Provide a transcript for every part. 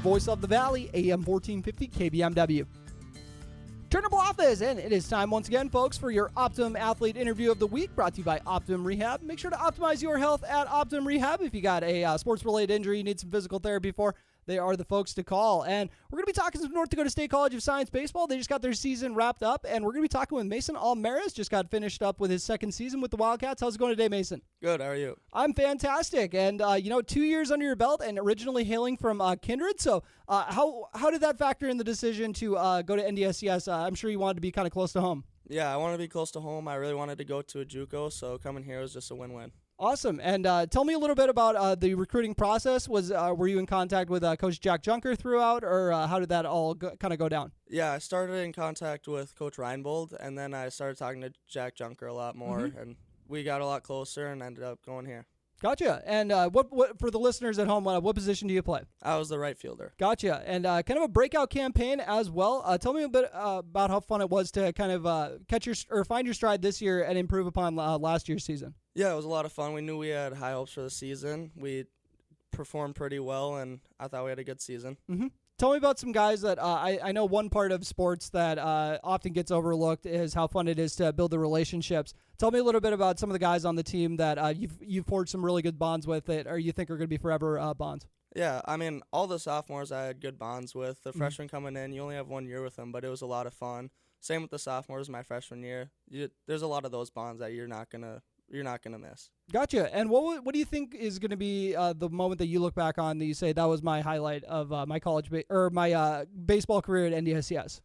voice of the Valley, AM 1450 KBMW. Turnable Office, and it is time once again, folks, for your Optimum Athlete Interview of the Week, brought to you by Optimum Rehab. Make sure to optimize your health at Optimum Rehab. If you got a sports-related injury you need some physical therapy for, they are the folks to call. And we're going to be talking to North Dakota State College of Science baseball. They just got their season wrapped up, and we're going to be talking with Masen Allmaras. Just got finished up with his second season with the Wildcats. How's it going today, Masen? Good. How are you? I'm fantastic. And, 2 years under your belt and originally hailing from Kindred. So how did that factor in the decision to go to NDSCS? I'm sure you wanted to be kind of close to home. Yeah, I want to be close to home. I really wanted to go to a JUCO, so coming here was just a win-win. Awesome. And tell me a little bit about the recruiting process. Were you in contact with Coach Jack Junker throughout, or how did that all kind of go down? Yeah, I started in contact with Coach Reinbold, and then I started talking to Jack Junker a lot more, and we got a lot closer and ended up going here. Gotcha. And what for the listeners at home, what position do you play? I was the right fielder. Gotcha. And kind of a breakout campaign as well. Tell me a bit about how fun it was to kind of find your stride this year and improve upon last year's season. Yeah, it was a lot of fun. We knew we had high hopes for the season. We performed pretty well, and I thought we had a good season. Mm-hmm. Tell me about some guys that I know one part of sports that often gets overlooked is how fun it is to build the relationships. Tell me a little bit about some of the guys on the team that you've forged some really good bonds with that, or you think are going to be forever bonds. Yeah, I mean, all the sophomores I had good bonds with. The freshmen coming in, you only have 1 year with them, but it was a lot of fun. Same with the sophomores my freshman year. There's a lot of those bonds that you're not gonna miss. Gotcha. And what do you think is going to be the moment that you look back on that you say that was my highlight of my college my baseball career at NDSCS?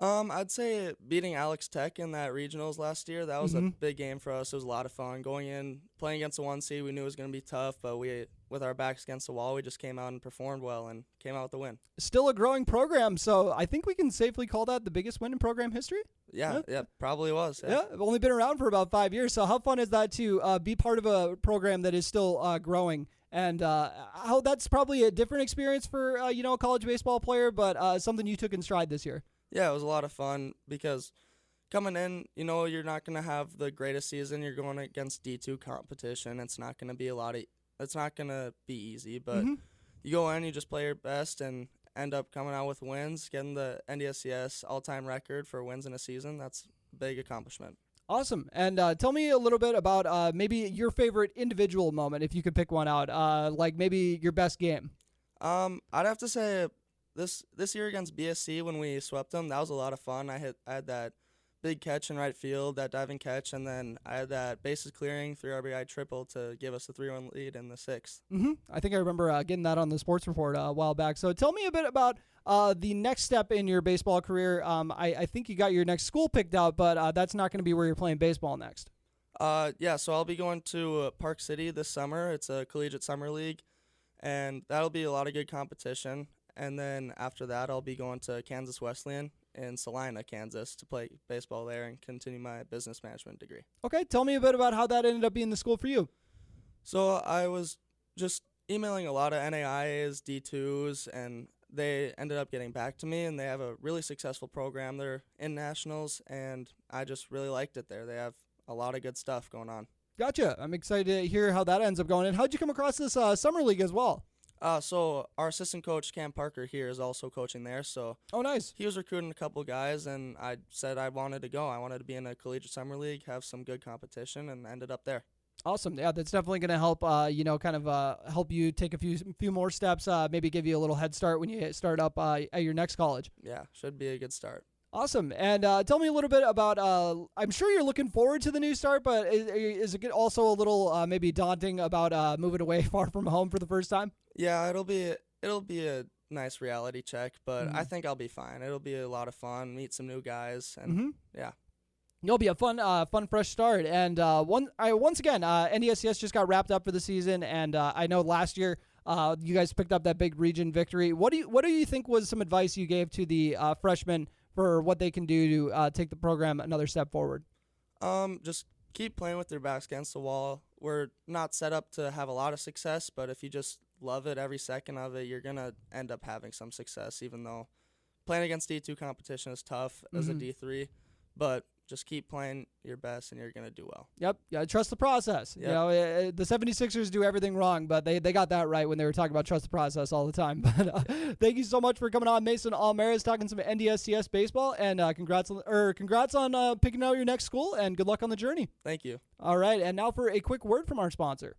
I'd say beating Alex Tech in that regionals last year. That was a big game for us. It was a lot of fun. Going in, playing against the 1 seed, we knew it was going to be tough, but with our backs against the wall, we just came out and performed well and came out with the win. Still a growing program, so I think we can safely call that the biggest win in program history. Yeah, probably was. Yeah, I've only been around for about 5 years, so how fun is that to be part of a program that is still growing? And how that's probably a different experience for a college baseball player, but something you took in stride this year. Yeah, it was a lot of fun because coming in, you're not going to have the greatest season. You're going against D2 competition. It's not going to be it's not going to be easy, but you go in, you just play your best and end up coming out with wins, getting the NDSCS all-time record for wins in a season. That's a big accomplishment. Awesome. And tell me a little bit about maybe your favorite individual moment, if you could pick one out, like maybe your best game. I'd have to say this year against BSC when we swept them, that was a lot of fun. I had that big catch in right field, that diving catch, and then I had that bases clearing 3 RBI triple to give us the 3-1 lead in the 6th. I think I remember getting that on the sports report a while back. So tell me a bit about the next step in your baseball career. I think you got your next school picked out, but that's not going to be where you're playing baseball next. Yeah, so I'll be going to Park City this summer. It's a collegiate summer league, and that'll be a lot of good competition. And then after that, I'll be going to Kansas Wesleyan in Salina, Kansas, to play baseball there and continue my business management degree. Okay, tell me a bit about how that ended up being the school for you. So I was just emailing a lot of NAIAs, D2s, and they ended up getting back to me, and they have a really successful program. They're in nationals, and I just really liked it there. They have a lot of good stuff going on. Gotcha. I'm excited to hear how that ends up going. And how'd you come across this summer league as well? So our assistant coach, Cam Parker, here is also coaching there. So oh, nice. He was recruiting a couple guys, and I said I wanted to go. I wanted to be in a collegiate summer league, have some good competition, and ended up there. Awesome. Yeah, that's definitely going to help, help you take a few more steps, maybe give you a little head start when you start up at your next college. Yeah, should be a good start. Awesome. And tell me a little bit about, I'm sure you're looking forward to the new start, but is it also a little maybe daunting about moving away far from home for the first time? Yeah, it'll be a nice reality check, but I think I'll be fine. It'll be a lot of fun, meet some new guys, and yeah. It'll be a fun, fresh start. And once again, NDSCS just got wrapped up for the season, and I know last year you guys picked up that big region victory. What do you think was some advice you gave to the freshmen for what they can do to take the program another step forward? Just keep playing with their backs against the wall. We're not set up to have a lot of success, but if you just love it every second of it, you're going to end up having some success, even though playing against D2 competition is tough as a D3. But just keep playing your best and you're going to do well. Yep. Yeah, trust the process. Yep. You know, the 76ers do everything wrong, but they got that right when they were talking about trust the process all the time. But thank you so much for coming on, Masen Allmaras, talking some NDSCS baseball, and congrats on picking out your next school, and good luck on the journey. Thank you. All right, and now for a quick word from our sponsor.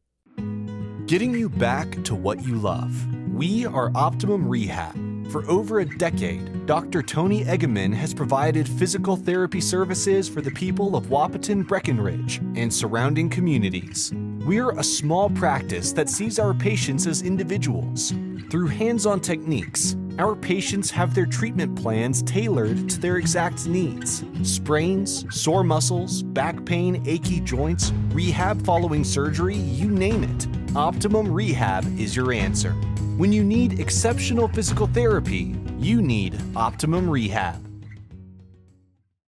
Getting you back to what you love. We are Optimum Rehab. For over a decade, Dr. Tony Eggeman has provided physical therapy services for the people of Wahpeton, Breckenridge, and surrounding communities. We're a small practice that sees our patients as individuals. Through hands-on techniques, our patients have their treatment plans tailored to their exact needs. Sprains, sore muscles, back pain, achy joints, rehab following surgery, you name it. Optimum Rehab is your answer. When you need exceptional physical therapy, you need Optimum Rehab.